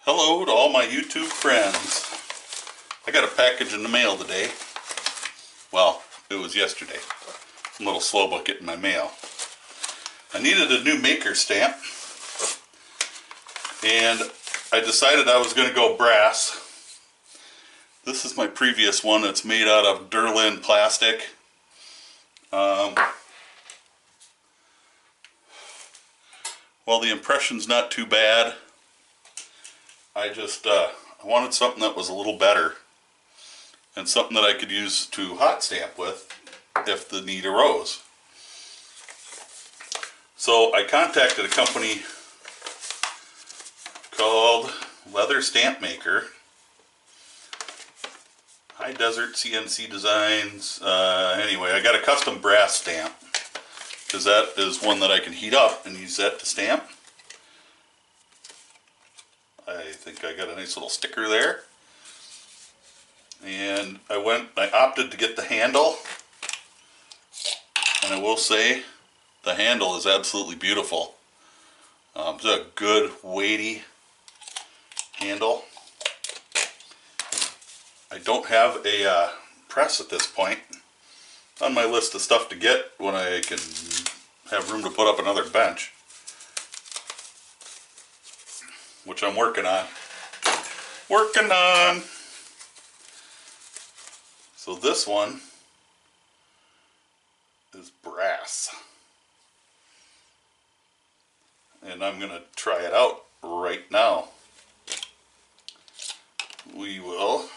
Hello to all my YouTube friends. I got a package in the mail today. Well, it was yesterday. I'm a little slow about getting my mail. I needed a new maker stamp, and I decided I was going to go brass. This is my previous one. It's made out of Durlin plastic. Well, the impression's not too bad. I wanted something that was a little better and something that I could use to hot stamp with if the need arose. So I contacted a company called Leather Stamp Maker, High Desert CNC Designs. Anyway, I got a custom brass stamp because that is one that I can heat up and use that to stamp. I think I got a nice little sticker there. And I opted to get the handle. And I will say, the handle is absolutely beautiful. It's a good, weighty handle. I don't have a press at this point. On my list of stuff to get when I can have room to put up another bench, which I'm working on. So this one is brass, and I'm gonna try it out right now. We will.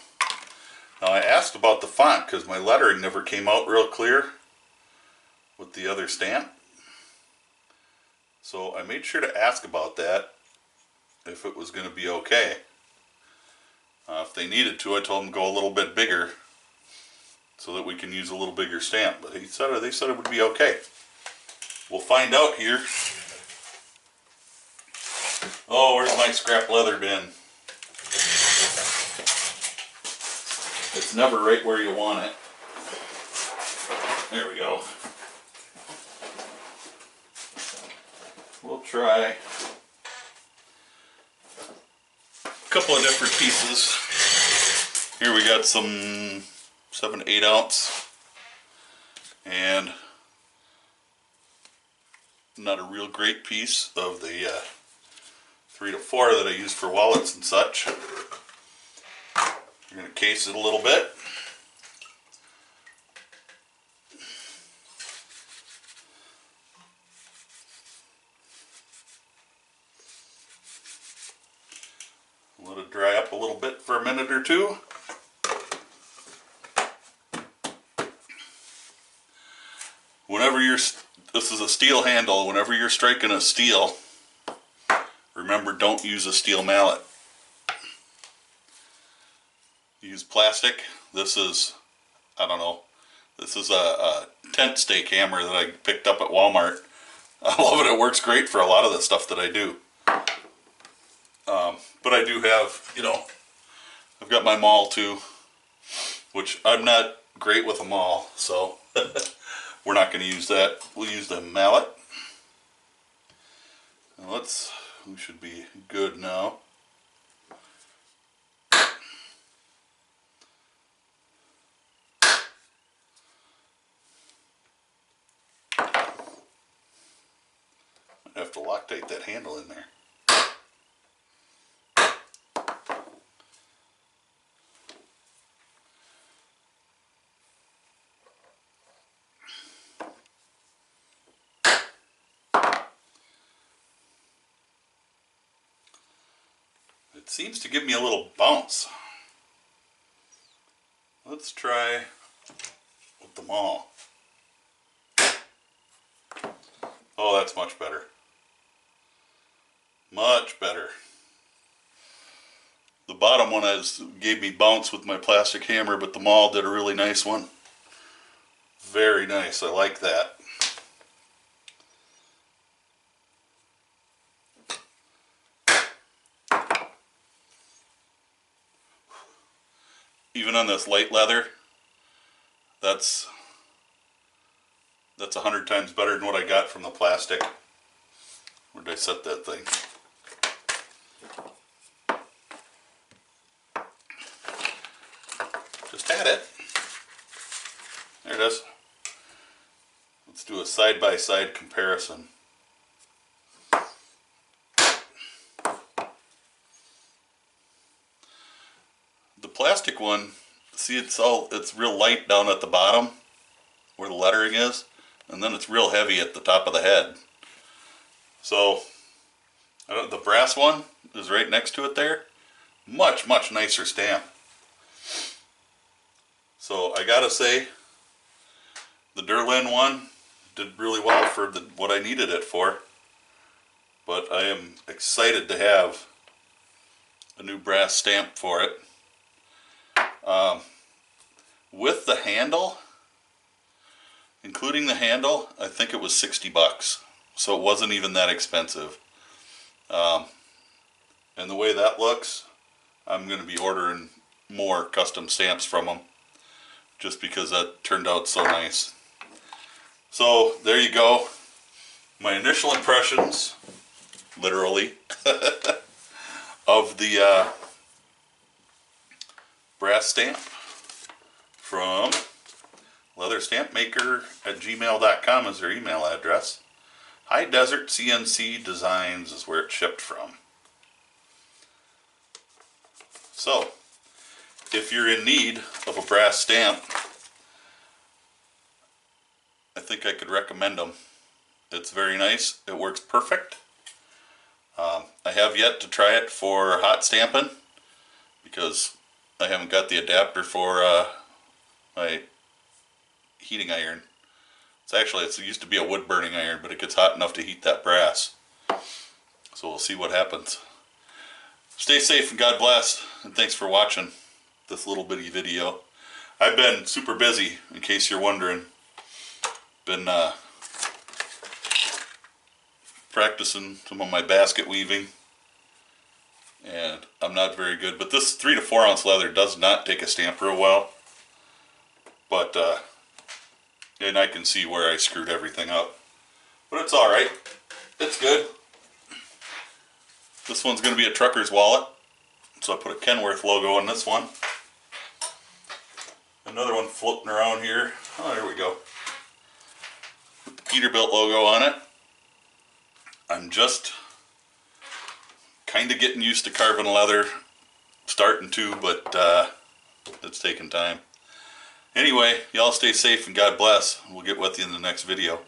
Now I asked about the font because my lettering never came out real clear with the other stamp. So I made sure to ask about that, if it was going to be okay. If they needed to, I told them to go a little bit bigger so that we can use a little bigger stamp. But they said it would be okay. We'll find out here. Oh, where's my scrap leather bin? It's never right where you want it. There we go. We'll try a couple of different pieces. Here we got some 7 to 8 ounce and not a real great piece of the 3 to 4 that I use for wallets and such. I'm going to case it a little bit. Let it dry up a little bit for a minute or two. This is a steel handle. Whenever you're striking a steel, remember, don't use a steel mallet. Use plastic. This is, I don't know, this is a tent stake hammer that I picked up at Walmart. I love it. It works great for a lot of the stuff that I do. But I do have, I've got my maul too, which I'm not great with a maul, so we're not going to use that. We'll use the mallet. And we should be good now. I have to Loctite that handle in there. It seems to give me a little bounce. Let's try with the maul. Oh, that's much better. Much better. The bottom one gave me bounce with my plastic hammer, but the maul did a really nice one. Very nice. I like that. Even on this light leather, that's 100 times better than what I got from the plastic. Where did I set that thing? that it? There it is. Let's do a side-by-side comparison. The plastic one, see, it's real light down at the bottom where the lettering is, and then it's real heavy at the top of the head. So the brass one is right next to it there. Much nicer stamp. So I gotta say, the Derlin one did really well for what I needed it for. But I am excited to have a new brass stamp for it. With the handle, including the handle, I think it was 60 bucks. So it wasn't even that expensive. And the way that looks, I'm going to be ordering more custom stamps from them, just because that turned out so nice. So there you go. My initial impressions, literally, of the brass stamp from leatherstampmaker@gmail.com is their email address. High Desert CNC Designs is where it's shipped from. So, if you're in need of a brass stamp, I think I could recommend them. It's very nice. It works perfect. I have yet to try it for hot stamping because I haven't got the adapter for my heating iron. It used to be a wood burning iron, but it gets hot enough to heat that brass. So we'll see what happens. Stay safe and God bless, and thanks for watching this little bitty video. I've been super busy, in case you're wondering. Been practicing some of my basket weaving, and I'm not very good, but this 3 to 4 ounce leather does not take a stamp real well, but and I can see where I screwed everything up, but it's alright. It's good. This one's going to be a trucker's wallet, so I put a Kenworth logo on this one. Another one floating around here. Oh, there we go. With the Peterbilt logo on it. I'm just kind of getting used to carving leather, starting to, but it's taking time. Anyway, y'all stay safe and God bless. We'll get with you in the next video.